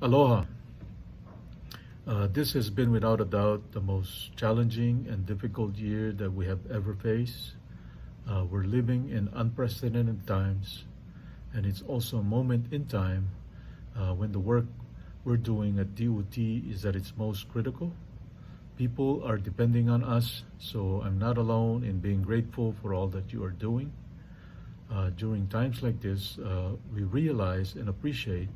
Aloha. This has been without a doubt the most challenging and difficult year that we have ever faced. We're living in unprecedented times, and it's also a moment in time when the work we're doing at DOT is at its most critical. People are depending on us, so I'm not alone in being grateful for all that you are doing. During times like this, we realize and appreciate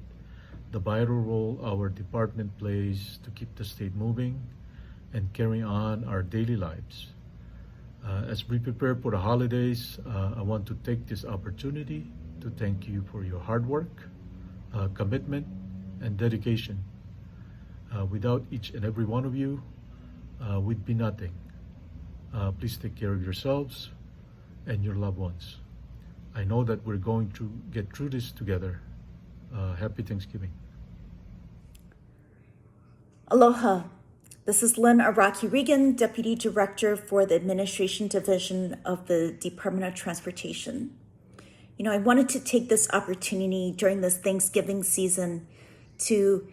the vital role our department plays to keep the state moving and carry on our daily lives. As we prepare for the holidays, I want to take this opportunity to thank you for your hard work, commitment, and dedication. Without each and every one of you, we'd be nothing. Please take care of yourselves and your loved ones. I know that we're going to get through this together. Happy Thanksgiving. Aloha. This is Lynn Araki-Regan, Deputy Director for the Administration Division of the Department of Transportation. I wanted to take this opportunity during this Thanksgiving season to,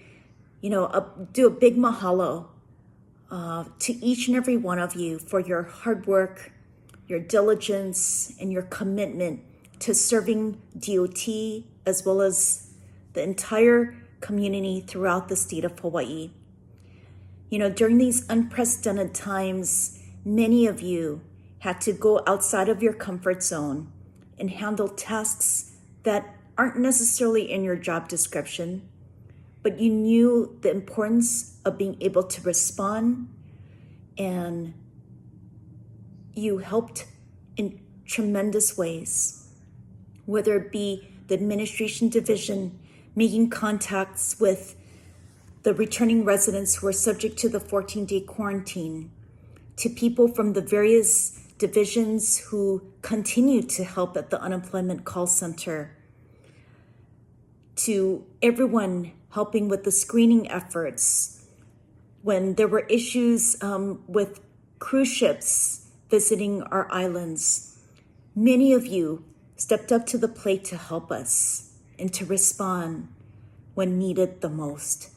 do a big mahalo to each and every one of you for your hard work, your diligence, and your commitment to serving DOT as well as the entire community throughout the state of Hawaii. During these unprecedented times, many of you had to go outside of your comfort zone and handle tasks that aren't necessarily in your job description, but you knew the importance of being able to respond, and you helped in tremendous ways, whether it be the administration division making contacts with the returning residents who are subject to the 14-day quarantine, to people from the various divisions who continue to help at the unemployment call center, to everyone helping with the screening efforts when there were issues with cruise ships visiting our islands. Many of you stepped up to the plate to help us and to respond when needed the most.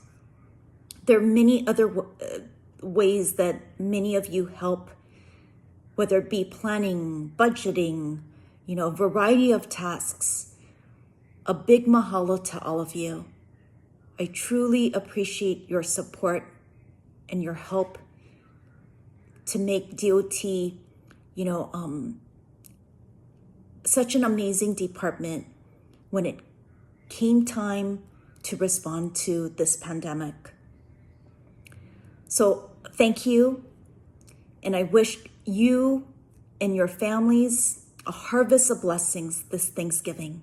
There are many other ways that many of you help, whether it be planning, budgeting, a variety of tasks. A big mahalo to all of you. I truly appreciate your support and your help to make DOT, such an amazing department when it came time to respond to this pandemic. So thank you, and I wish you and your families a harvest of blessings this Thanksgiving.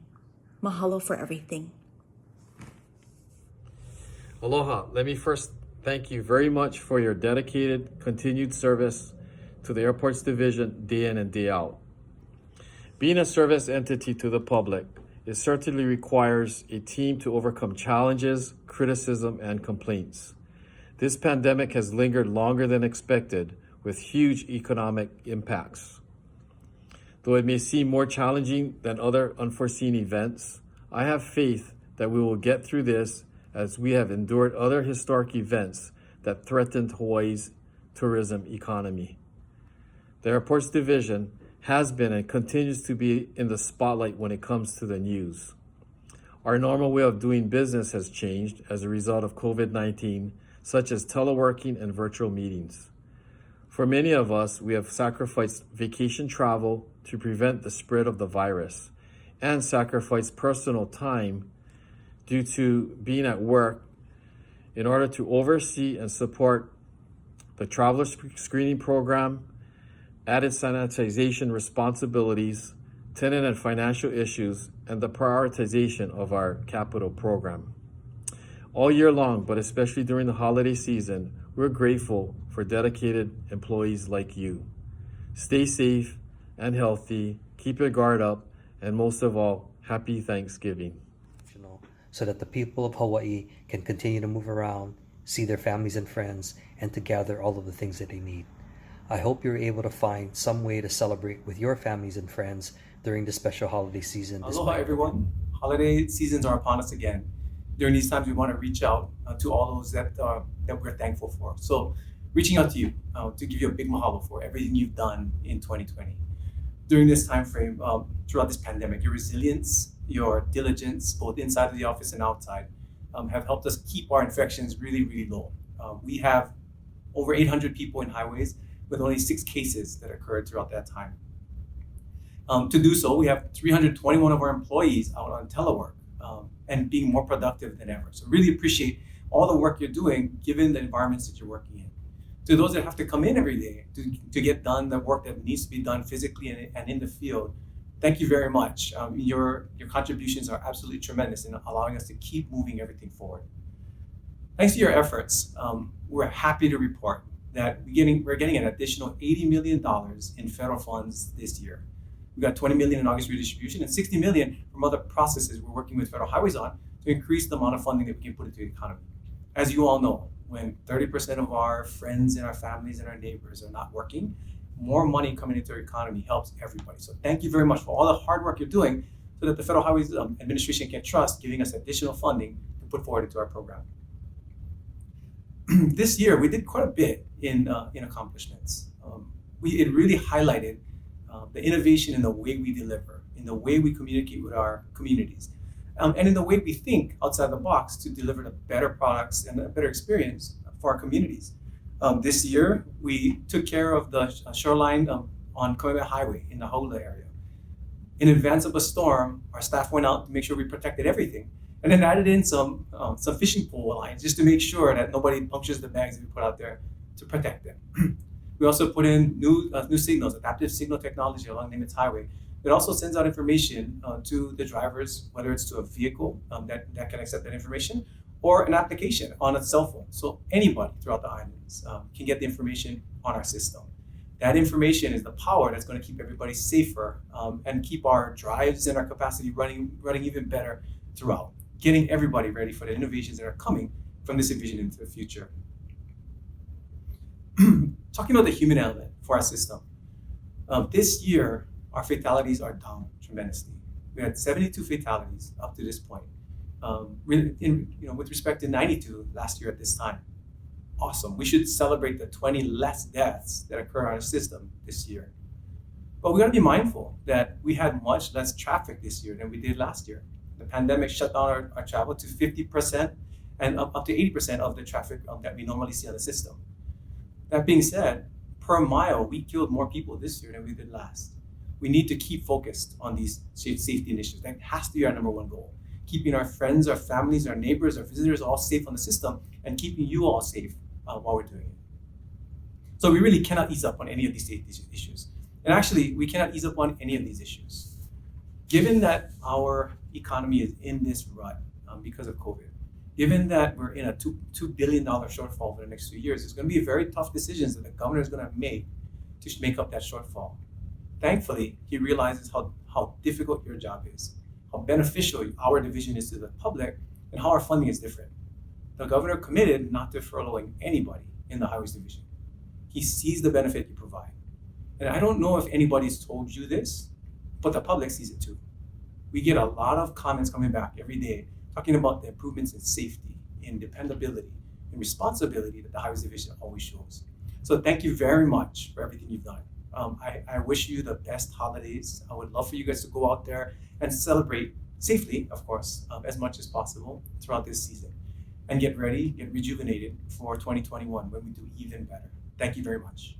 Mahalo for everything. Aloha. Let me first thank you very much for your dedicated, continued service to the Airports Division day in and day out. Being a service entity to the public, it certainly requires a team to overcome challenges, criticism, and complaints. This pandemic has lingered longer than expected, with huge economic impacts. Though it may seem more challenging than other unforeseen events, I have faith that we will get through this, as we have endured other historic events that threatened Hawaii's tourism economy. The Airports Division has been and continues to be in the spotlight when it comes to the news. Our normal way of doing business has changed as a result of COVID-19, such as teleworking and virtual meetings. For many of us, we have sacrificed vacation travel to prevent the spread of the virus and sacrificed personal time due to being at work in order to oversee and support the traveler screening program, added sanitization responsibilities, tenant and financial issues, and the prioritization of our capital program. All year long, but especially during the holiday season, we're grateful for dedicated employees like you. Stay safe and healthy, keep your guard up, and most of all, happy Thanksgiving. So that the people of Hawaii can continue to move around, see their families and friends, and to gather all of the things that they need. I hope you're able to find some way to celebrate with your families and friends during the special holiday season. Aloha everyone. Holiday seasons are upon us again. during these times, we want to reach out to all those that we're thankful for. So reaching out to you to give you a big mahalo for everything you've done in 2020. During this time frame, throughout this pandemic, your resilience, your diligence, both inside of the office and outside, have helped us keep our infections really, really low. We have over 800 people in highways with only 6 cases that occurred throughout that time. To do so, we have 321 of our employees out on telework and being more productive than ever. So really appreciate all the work you're doing given the environments that you're working in. To those that have to come in every day to get done the work that needs to be done physically and in the field, thank you very much. Your contributions are absolutely tremendous in allowing us to keep moving everything forward. Thanks to your efforts, we're happy to report that we're getting an additional $80 million in federal funds this year. We got $20 million in August redistribution and $60 million from other processes we're working with Federal Highways on to increase the amount of funding that we can put into the economy. As you all know, when 30% of our friends and our families and our neighbors are not working, more money coming into our economy helps everybody. So thank you very much for all the hard work you're doing so that the Federal Highways Administration can trust giving us additional funding to put forward into our program. This year, we did quite a bit in accomplishments. It really highlighted the innovation in the way we deliver, in the way we communicate with our communities, and in the way we think outside the box to deliver the better products and a better experience for our communities. This year, we took care of the shoreline on Kamehameha Highway in the Haula area. In advance of a storm, our staff went out to make sure we protected everything, and then added in some fishing pole lines just to make sure that nobody punctures the bags that we put out there to protect them. We also put in new signals, adaptive signal technology along Nimitz Highway that also sends out information to the drivers, whether it's to a vehicle that can accept that information or an application on a cell phone. So anybody throughout the islands can get the information on our system. That information is the power that's going to keep everybody safer and keep our drives and our capacity running even better throughout, getting everybody ready for the innovations that are coming from this division into the future. Talking about the human element for our system. This year, our fatalities are down tremendously. We had 72 fatalities up to this point, with respect to 92 last year at this time. Awesome. We should celebrate the 20 less deaths that occur on our system this year. But we got to be mindful that we had much less traffic this year than we did last year. The pandemic shut down our travel to 50% and up to 80% of the traffic that we normally see on the system. That being said, per mile, we killed more people this year than we did last. We need to keep focused on these safety initiatives. That has to be our number one goal. Keeping our friends, our families, our neighbors, our visitors all safe on the system and keeping you all safe while we're doing it. So we really cannot ease up on any of these safety issues. And actually, we cannot ease up on any of these issues. Given that our economy is in this rut because of COVID, given that we're in a $2 billion shortfall for the next few years, it's going to be very tough decisions that the governor is going to make to make up that shortfall. Thankfully, he realizes how difficult your job is, how beneficial our division is to the public, and how our funding is different. The governor committed not to furloughing anybody in the highways division. He sees the benefit you provide. And I don't know if anybody's told you this, but the public sees it too. We get a lot of comments coming back every day talking about the improvements in safety, in dependability, in responsibility that the highways division always shows. So thank you very much for everything you've done. I wish you the best holidays. I would love for you guys to go out there and celebrate safely, of course, as much as possible throughout this season. And get ready, get rejuvenated for 2021 when we do even better. Thank you very much.